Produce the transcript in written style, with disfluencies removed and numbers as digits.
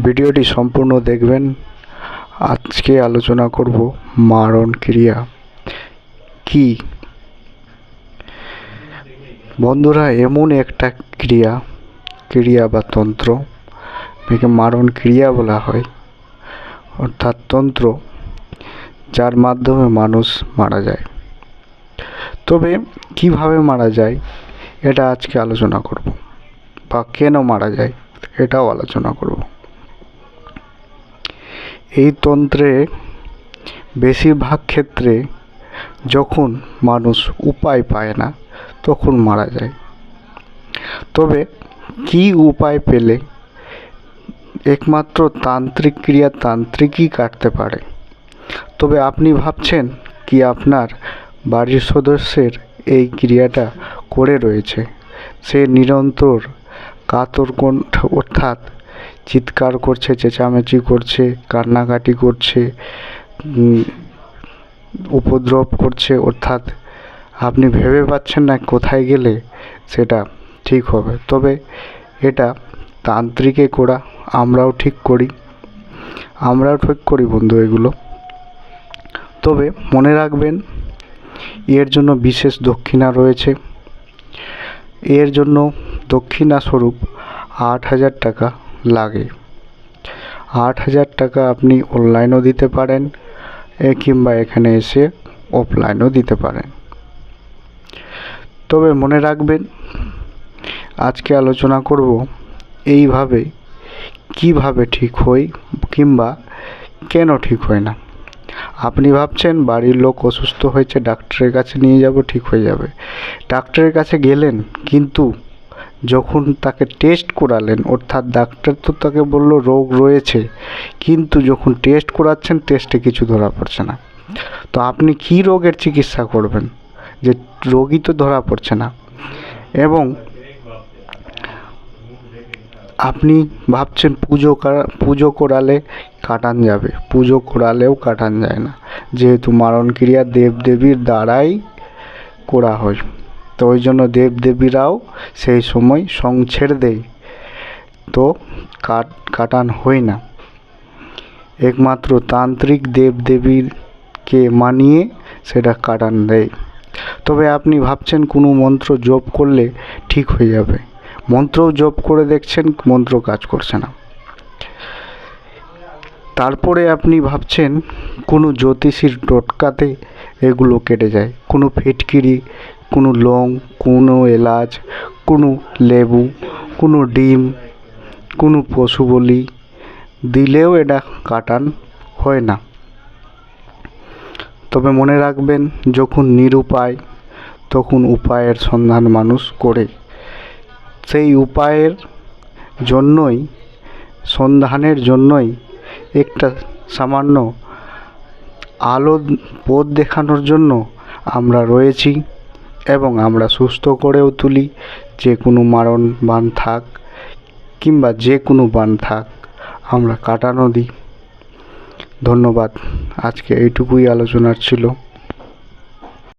ভিডিওটি সম্পূর্ণ দেখবেন। আজকে আলোচনা করব মারণ ক্রিয়া কি। বন্ধুরা, এমন একটা ক্রিয়া বা তন্ত্র, একে মারণ ক্রিয়া বলা হয়, অর্থাৎ তন্ত্র যার মাধ্যমে মানুষ মারা যায়। তবে কিভাবে মারা যায় এটা আজকে আলোচনা করব, বা কেন মারা যায় এটাও আলোচনা করব। এই তন্ত্রে বেশিরভাগ ক্ষেত্রে যখন মানুষ উপায় পায় না তখন মারা যায়। তবে কি উপায় পেলে একমাত্র তান্ত্রিক ক্রিয়া তান্ত্রিকই কাটতে পারে। তবে আপনি ভাবছেন কি আপনার বাড়ির সদস্যের এই ক্রিয়াটা করে রয়েছে, সে নিরন্তর কাতর কণ্ঠ অর্থাৎ চিৎকার করছে, চেঁচামেচি করছে, কান্নাকাটি করছে, উপদ্রব করছে, অর্থাৎ আপনি ভেবে পাচ্ছেন না কোথায় গেলে সেটা ঠিক হবে। তবে এটা তান্ত্রিকে করা, আমরাও ঠিক করি বন্ধু এগুলো। তবে মনে রাখবেন এর জন্য বিশেষ দক্ষিণা রয়েছে। এর জন্য দক্ষিণা স্বরূপ 8,000 টাকা লাগে। 8,000 টাকা আপনি অনলাইনও দিতে পারেন, কিংবা এখানে এসে অফলাইনও দিতে পারেন। তবে মনে রাখবেন আজকে আলোচনা করব এইভাবে কিভাবে ঠিক হয় কিংবা কেন ঠিক হয় না। আপনি ভাবছেন বাড়ির লোক অসুস্থ হয়েছে, ডাক্তারের কাছে নিয়ে যাব, ঠিক হয়ে যাবে। ডাক্তারের কাছে গেলেন, কিন্তু যখন তাকে টেস্ট করালেন, অর্থাৎ ডাক্তার তো তাকে বলল রোগ রয়েছে, কিন্তু যখন টেস্ট করাচ্ছেন টেস্টে কিছু ধরা পড়ছে না, তো আপনি কি রোগের চিকিৎসা করবেন? যে রোগই তো ধরা পড়ছে না। এবং আপনি ভাবছেন পুজো করালে কাটান যাবে, পুজো করালেও কাটান যায় না, যেহেতু মারণ ক্রিয়া দেবদেবীর দ্বারাই করা হয়। তো ওই জন্য দেবদেবীরাও সেই সময় সং ছেড়ে দেয়, তো কাটান হয় না। একমাত্র তান্ত্রিক দেবদেবীকে মানিয়ে সেটা কাটান দেয়। তবে আপনি ভাবছেন কোনো মন্ত্র জপ করলে ঠিক হয়ে যাবে, মন্ত্রও জপ করে দেখছেন, মন্ত্র কাজ করছে না। তারপরে আপনি ভাবছেন কোনো জ্যোতিষীর টোটকাতে এগুলো কেটে যায়, কোনো ফিটকিরি, কোনো লং, কোনো এলাচ, কোনো লেবু, কোনো ডিম, কোনো পশু বলি দিলেও এটা কাটান হয় না। তবে মনে রাখবেন যখন নিরুপায় তখন উপায়ের সন্ধান মানুষ করে। সেই উপায়ের সন্ধানের জন্যই একটা সামান্য আলো পথ দেখানোর জন্য আমরা রয়েছি, এবং আমরা সুস্থ করেও তুলি। যে কোনো মারণ বান থাক কিংবা যে কোনো বান থাক আমরা কাটানো দিই। ধন্যবাদ। আজকে এইটুকুই আলোচনার ছিল।